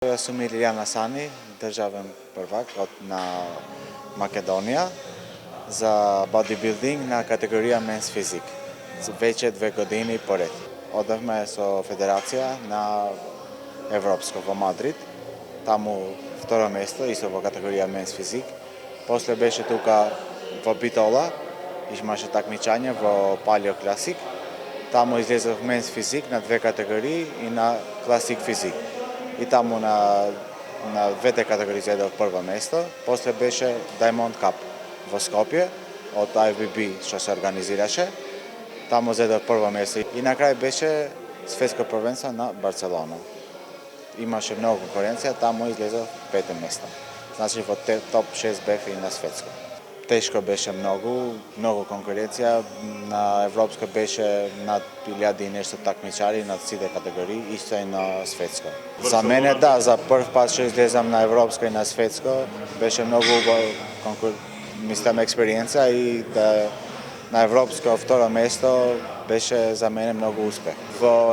Ja sam Ilija Sani, državni prvak na Makedonija za bodybuilding na kategorija Men's Physique. Već je 2 godine pored. Odavme so federacija na Evropsko v Madrid, tamo второ место, isto v kategorija Men's Physique. После беше тука в Битола, имаше takmičenje в Paleo Classic. Tamo izlezох в Men's Physique na 2 kategoriji i na Classic Physique. И tamo na двете категории заедох прво место. После беше Diamond Cup во Скопје од IFBB што се организираше. Тамо заедох прво место и на крај беше светско првенство на Барселона. Имаше многу конкуренција, тамо излезох 5 место. Значи во топ 6 бев и на светско. Тешко беше многу конкуренција. На европско беше над 1000 и нешто такмичари на сите категории, исто и на светско. За мене да, за прв пат што излезам на европско и на светско, беше многу експериенца и да на европско второ место беше за мене многу успех.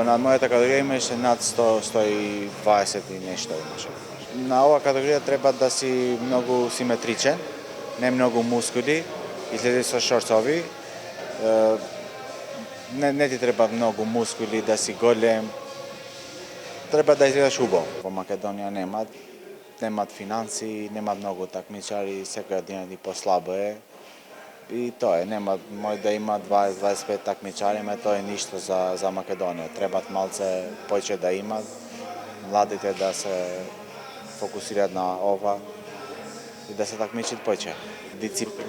На мојата категорија имаше над 120 и нешто имаше. На оваа категорија треба да си многу симетричен, не многу мускули, излезе со шорцови. Не ти треба многу мускули, да си голем. Треба да изгледаш убаво. Во Македонија немат финанси, немат многу такмичари, секоја година ни послабо е. И тоа е, мој да има 20-25 такмичари, тоа е ништо за Македонија. Требат малце поќе да имат, младите да се фокусираат на ова и да се такмичат поќе.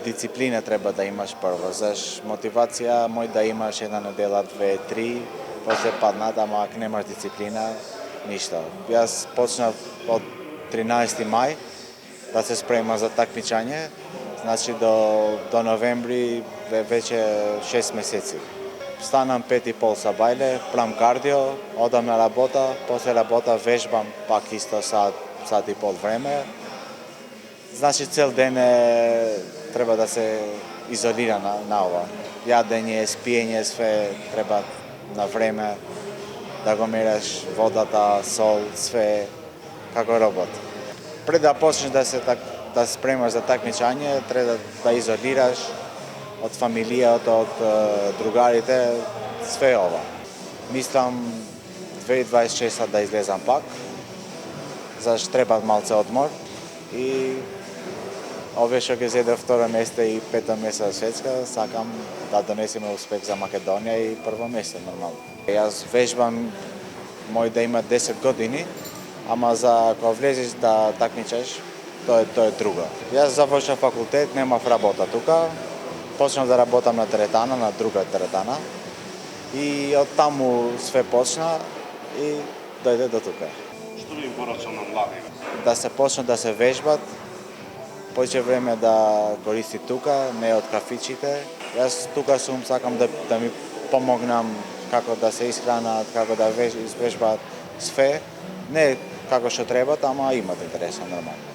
Дисциплина треба да имаш прво, заш мотивација мој да имаш една недела, 2-3, после паднат, ама ако немаш дисциплина, ништо. Јас почнав од 13 мај да се спремам за такмичање, значи до новември веќе 6 месеци. Станам 5:30 са бајле, правам кардио, одам на работа, после работа вежбам пак исто сат и пол време. Значи цел ден треба да се изолира на ова. Јадење, спиење, све треба на време да го мераш водата, сол, све како робот. Пред да почнеш да се спремаш за такмичање, треба да изолираш од фамилијата, од другарите, све ова. Мислам 2026 да излезам пак, зашто треба малце одмор и овие што ги зедов второ место и пето место за светска, сакам да донесеме успех за Македонија и прво место нормално. Јас вежбам мој да има 10 години, ама за кога влезеш да такмичаш, тоа е друго. Јас завршав факултет, немав работа тука, почнав да работам на теретана, на друга теретана и од таму све почна и дојде до тука. Што би им порачал на млади? Да се почнат да се вежбат, поќе време да користи тука, не од кафичите. Јас тука сум, сакам да ми помогнам како да се исхранат, како да извежбат све. Не како што требат, ама имат интереса нормално.